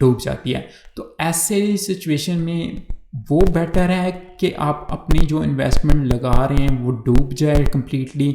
ڈوب جاتی ہے. تو ایسے سچویشن میں وہ بیٹر ہے کہ آپ اپنی جو انویسٹمنٹ لگا رہے ہیں وہ ڈوب جائے کمپلیٹلی،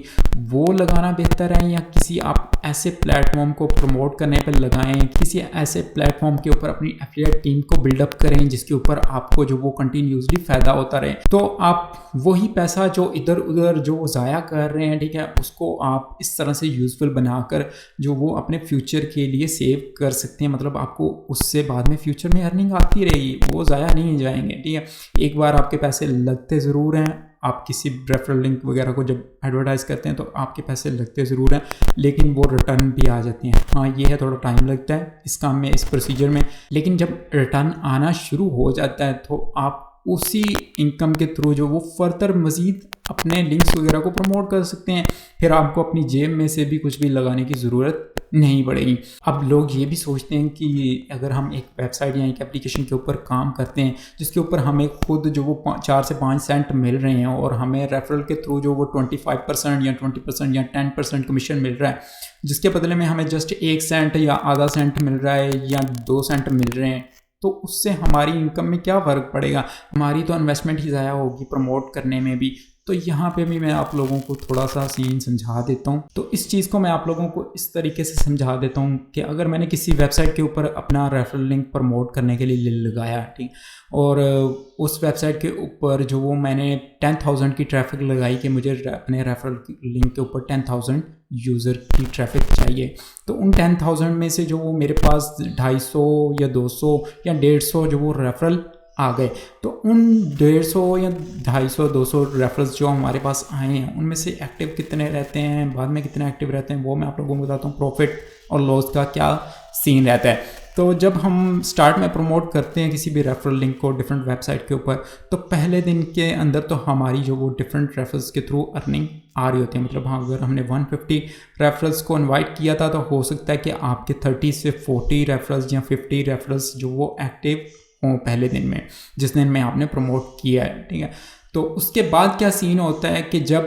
وہ لگانا بہتر ہے، یا کسی آپ ایسے پلیٹ فارم کو پروموٹ کرنے پہ لگائیں، کسی ایسے پلیٹ فارم کے اوپر اپنی ایفیلیٹ ٹیم کو بلڈ اپ کریں جس کے اوپر آپ کو جو وہ کنٹینیوسلی فائدہ ہوتا رہے. تو آپ وہی پیسہ جو ادھر ادھر جو ضائع کر رہے ہیں، ٹھیک ہے، اس کو آپ اس طرح سے یوزفل بنا کر جو وہ اپنے فیوچر کے لیے سیو کر سکتے ہیں. مطلب آپ کو اس سے بعد میں فیوچر میں ارننگ آتی رہے گی، وہ ضائع نہیں جائیں گے. ٹھیک ہے، ایک بار آپ کے پیسے لگتے ضرور ہیں، آپ کسی ریفرل لنک وغیرہ کو جب ایڈورٹائز کرتے ہیں تو آپ کے پیسے لگتے ضرور ہیں، لیکن وہ ریٹرن بھی آ جاتی ہیں. ہاں یہ ہے تھوڑا ٹائم لگتا ہے اس کام میں، اس پروسیجر میں، لیکن جب ریٹرن آنا شروع ہو جاتا ہے تو آپ اسی انکم کے تھرو جو وہ فردر مزید اپنے لنکس وغیرہ کو پروموٹ کر سکتے ہیں. پھر آپ کو اپنی جیب میں سے بھی کچھ بھی لگانے کی ضرورت نہیں پڑے گی. اب لوگ یہ بھی سوچتے ہیں کہ اگر ہم ایک ویب سائٹ یا ایک اپلیکیشن کے اوپر کام کرتے ہیں جس کے اوپر ہمیں خود جو وہ 4 سے 5 سینٹ مل رہے ہیں اور ہمیں ریفرل کے تھرو جو وہ 25% یا 20% یا 10% کمیشن مل رہا ہے، جس کے بدلے میں ہمیں جسٹ 1 سینٹ یا آدھا سینٹ مل رہا ہے یا 2 سینٹ مل رہے ہیں، تو اس سے ہماری انکم میں کیا فرق پڑے گا؟ ہماری تو انویسٹمنٹ ہی ضائع ہوگی پروموٹ کرنے میں بھی. تو یہاں پہ بھی میں آپ لوگوں کو تھوڑا سا سین سمجھا دیتا ہوں. تو اس چیز کو میں آپ لوگوں کو اس طریقے سے سمجھا دیتا ہوں کہ اگر میں نے کسی ویب سائٹ کے اوپر اپنا ریفرل لنک پروموٹ کرنے کے لیے لگایا، ٹھیک، اور اس ویب سائٹ کے اوپر جو وہ میں نے 10,000 کی ٹریفک لگائی کہ مجھے اپنے ریفرل لنک کے اوپر 10,000 یوزر کی ٹریفک چاہیے، تو ان 10,000 میں سے جو وہ میرے پاس 250 یا 200 یا 150 جو وہ ریفرل آ گئے، تو ان 150 یا 250 200 ریفرلس جو ہمارے پاس آئے ہیں ان میں سے ایکٹیو کتنے رہتے ہیں، بعد میں کتنے ایکٹیو رہتے ہیں، وہ میں آپ لوگوں کو بتاتا ہوں. پروفٹ اور لاس کا کیا سین رہتا ہے. تو جب ہم سٹارٹ میں پروموٹ کرتے ہیں کسی بھی ریفرل لنک کو ڈفرینٹ ویب سائٹ کے اوپر، تو پہلے دن کے اندر تو ہماری جو وہ ڈفرینٹ ریفرلس کے تھرو ارننگ آ رہی ہوتی ہے. مطلب ہاں اگر ہم نے 150 ریفرلس کو انوائٹ کیا تھا تو ہو سکتا ہے کہ آپ کے 30 سے 40 ریفرلس یا 50 ریفرلس جو وہ ایکٹیو ہوں پہلے دن میں، جس دن میں آپ نے پروموٹ کیا ہے. ٹھیک ہے، تو اس کے بعد کیا سین ہوتا ہے کہ جب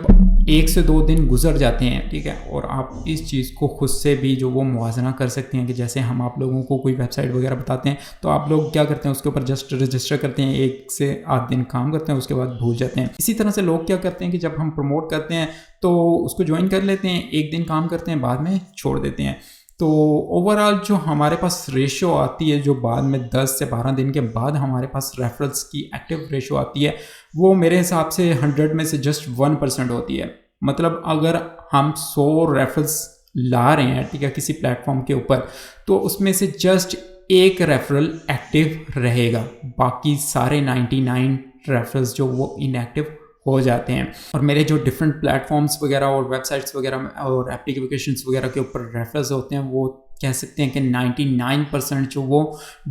1 سے 2 دن گزر جاتے ہیں، ٹھیک ہے، اور آپ اس چیز کو خود سے بھی جو وہ موازنہ کر سکتے ہیں کہ جیسے ہم آپ لوگوں کو کوئی ویب سائٹ وغیرہ بتاتے ہیں تو آپ لوگ کیا کرتے ہیں، اس کے اوپر جسٹ رجسٹر کرتے ہیں، 1 سے 8 دن کام کرتے ہیں، اس کے بعد بھول جاتے ہیں. اسی طرح سے لوگ کیا کرتے ہیں کہ جب ہم پروموٹ کرتے ہیں تو اس کو جوائن کر لیتے ہیں، 1 دن کام کرتے ہیں، بعد میں چھوڑ دیتے ہیں. تو اوورآل جو ہمارے پاس ریشو آتی ہے، جو بعد میں 10 سے 12 دن کے بعد ہمارے پاس ریفرلس کی ایکٹیو ریشو آتی ہے، وہ میرے حساب سے 100 میں سے جسٹ 1% ہوتی ہے. مطلب اگر ہم 100 ریفرلس لا رہے ہیں، ٹھیک ہے، کسی پلیٹ فارم کے اوپر، تو اس میں سے جسٹ 1 ریفرل ایکٹیو رہے گا، باقی سارے 99 ریفرلس جو وہ ان ایکٹیو ہو جاتے ہیں. اور میرے جو ڈفرینٹ پلیٹ فارمس وغیرہ اور ویب سائٹس وغیرہ اور ایپلیکیشنس وغیرہ کے اوپر ریفرلس ہوتے ہیں، وہ کہہ سکتے ہیں کہ 99% جو وہ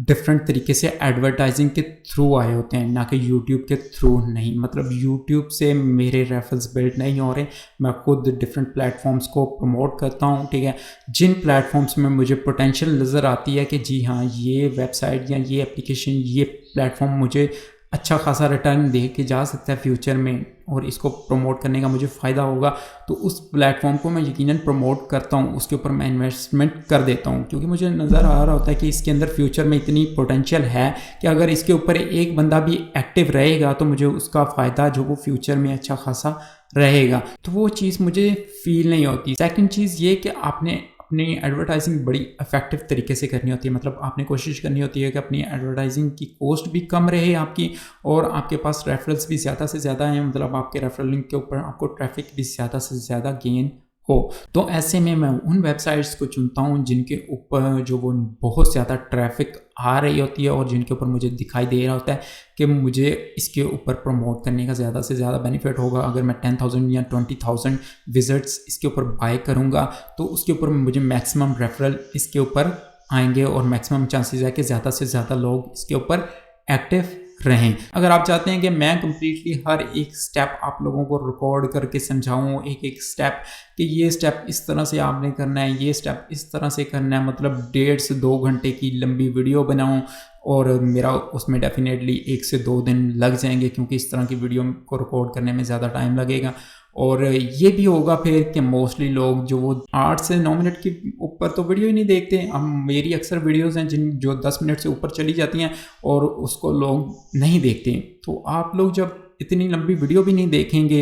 ڈفرینٹ طریقے سے ایڈورٹائزنگ کے تھرو آئے ہوتے ہیں، نہ کہ یوٹیوب کے تھرو نہیں. مطلب یوٹیوب سے میرے ریفرلس بلڈ نہیں ہو رہے، میں خود ڈفرینٹ پلیٹ فارمس کو پروموٹ کرتا ہوں. ٹھیک ہے، جن پلیٹ فارمس میں مجھے پوٹینشیل نظر آتی ہے کہ جی ہاں یہ ویب سائٹ یا یہ اپلیکیشن، یہ پلیٹ فارم مجھے اچھا خاصا ریٹرن دے کے جا سکتا ہے فیوچر میں، اور اس کو پروموٹ کرنے کا مجھے فائدہ ہوگا، تو اس پلیٹ فارم کو میں یقیناً پروموٹ کرتا ہوں، اس کے اوپر میں انویسٹمنٹ کر دیتا ہوں، کیونکہ مجھے نظر آ رہا ہوتا ہے کہ اس کے اندر فیوچر میں اتنی پوٹینشیل ہے کہ اگر اس کے اوپر ایک بندہ بھی ایکٹیو رہے گا تو مجھے اس کا فائدہ جو وہ فیوچر میں اچھا خاصا رہے گا. تو وہ چیز مجھے فیل نہیں ہوتی. سیکنڈ چیز یہ کہ آپ نے اپنی ایڈورٹائزنگ بڑی افیکٹو طریقے سے کرنی ہوتی ہے. مطلب آپ نے کوشش کرنی ہوتی ہے کہ اپنی ایڈورٹائزنگ کی کوسٹ بھی کم رہے آپ کی، اور آپ کے پاس ریفرلس بھی زیادہ سے زیادہ ہیں. مطلب آپ کے ریفرل لنک کے اوپر آپ کو ٹریفک بھی زیادہ سے زیادہ گین ہو. تو ایسے میں ان ویب سائٹس کو چنتا ہوں جن کے اوپر جو وہ بہت زیادہ ٹریفک آ رہی ہوتی ہے، اور جن کے اوپر مجھے دکھائی دے رہا ہوتا ہے کہ مجھے اس کے اوپر پروموٹ کرنے کا زیادہ سے زیادہ بینیفٹ ہوگا. اگر میں 10,000 یا 20,000 وزٹس اس کے اوپر بائی کروں گا تو اس کے اوپر مجھے میکسیمم ریفرل اس کے اوپر آئیں گے، اور میکسیمم چانسز ہے کہ زیادہ سے زیادہ لوگ اس کے اوپر ایکٹیو رہیں. اگر آپ چاہتے ہیں کہ میں کمپلیٹلی ہر ایک سٹیپ آپ لوگوں کو ریکارڈ کر کے سمجھاؤں، ایک ایک سٹیپ کہ یہ سٹیپ اس طرح سے آپ نے کرنا ہے، یہ سٹیپ اس طرح سے کرنا ہے، مطلب 1.5 سے 2 گھنٹے کی لمبی ویڈیو بناؤں، اور میرا اس میں ڈیفینیٹلی 1 سے 2 دن لگ جائیں گے، کیونکہ اس طرح کی ویڈیو کو ریکارڈ کرنے میں زیادہ ٹائم لگے گا. اور یہ بھی ہوگا پھر کہ موسٹلی لوگ جو وہ 8 سے 9 منٹ کی اوپر تو ویڈیو ہی نہیں دیکھتے. میری اکثر ویڈیوز ہیں جو 10 منٹ سے اوپر چلی جاتی ہیں اور اس کو لوگ نہیں دیکھتے. تو آپ لوگ جب اتنی لمبی ویڈیو بھی نہیں دیکھیں گے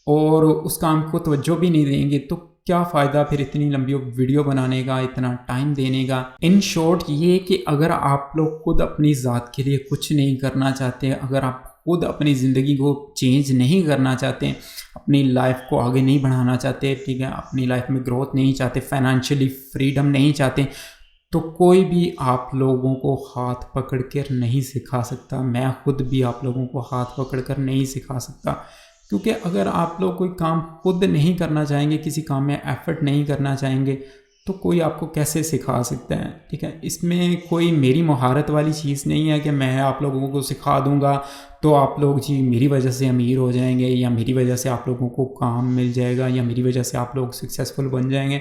اور اس کام کو توجہ بھی نہیں دیں گے تو کیا فائدہ پھر اتنی لمبی ویڈیو بنانے کا، اتنا ٹائم دینے کا. ان شارٹ یہ کہ اگر آپ لوگ خود اپنی ذات کے لیے کچھ نہیں کرنا چاہتے، اگر آپ خود اپنی زندگی کو چینج نہیں کرنا چاہتے، اپنی لائف کو آگے نہیں بڑھانا چاہتے، ٹھیک ہے، اپنی لائف میں گروتھ نہیں چاہتے، فائنینشلی فریڈم نہیں چاہتے، تو کوئی بھی آپ لوگوں کو ہاتھ پکڑ کر نہیں سکھا سکتا. میں خود بھی آپ لوگوں کو ہاتھ پکڑ کر نہیں سکھا سکتا، کیونکہ اگر آپ لوگ کوئی کام خود نہیں کرنا چاہیں گے، کسی کام میں ایفرٹ نہیں کرنا چاہیں گے تو کوئی آپ کو کیسے سکھا سکتا ہے. ٹھیک ہے، اس میں کوئی میری مہارت والی چیز نہیں ہے کہ میں آپ لوگوں کو سکھا دوں گا تو آپ لوگ جی میری وجہ سے امیر ہو جائیں گے، یا میری وجہ سے آپ لوگوں کو کام مل جائے گا، یا میری وجہ سے آپ لوگ سکسیزفل بن جائیں گے.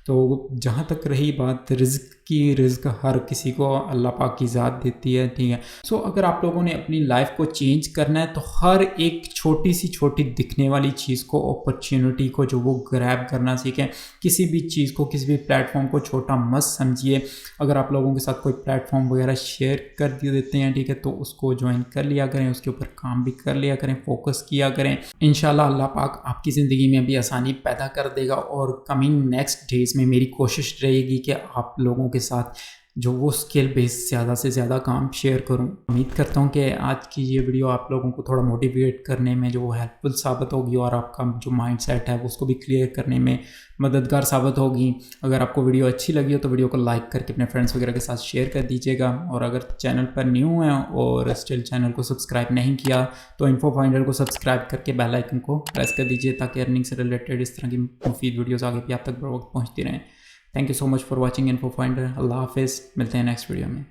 تو جہاں تک رہی بات رزق کی، رزق ہر کسی کو اللہ پاک کی ذات دیتی ہے. ٹھیک ہے، سو اگر آپ لوگوں نے اپنی لائف کو چینج کرنا ہے تو ہر ایک چھوٹی سی چھوٹی دکھنے والی چیز کو، اپرچونٹی کو جو وہ گریب کرنا سیکھیں. کسی بھی چیز کو، کسی بھی پلیٹ فارم کو چھوٹا مت سمجھیے. اگر آپ لوگوں کے ساتھ کوئی پلیٹ فارم وغیرہ شیئر کر دیتے ہیں، ٹھیک ہے، تو اس کو جوائن کر لیا کریں، اس کے اوپر کام بھی کر لیا کریں، فوکس کیا کریں. انشاءاللہ اللہ پاک آپ کی زندگی میں بھی آسانی پیدا کر دے گا. اور کمنگ نیکسٹ ڈیز میں میری کوشش رہے گی کہ آپ لوگوں کے ساتھ جو وہ اسکل بیس زیادہ سے زیادہ کام شیئر کروں. امید کرتا ہوں کہ آج کی یہ ویڈیو آپ لوگوں کو تھوڑا موٹیویٹ کرنے میں جو وہ ہیلپ فل ثابت ہوگی، اور آپ کا جو مائنڈ سیٹ ہے اس کو بھی کلیئر کرنے میں مددگار ثابت ہوگی. اگر آپ کو ویڈیو اچھی لگی ہو تو ویڈیو کو لائک کر کے اپنے فرینڈس وغیرہ کے ساتھ شیئر کر دیجیے گا. اور اگر چینل پر نیو ہیں اور اسٹل چینل کو سبسکرائب نہیں کیا تو انفو فائنڈر کو سبسکرائب کر کے بیل آئکن کو پریس کر دیجیے تاکہ ارننگ سے ریلیٹڈ اس طرح کی مفید ویڈیوز آگے بھی آپ تک بر وقت پہنچتی رہیں. Thank you so much for watching Info Finder. اللہ حافظ، ملتے ہیں نیکسٹ ویڈیو میں.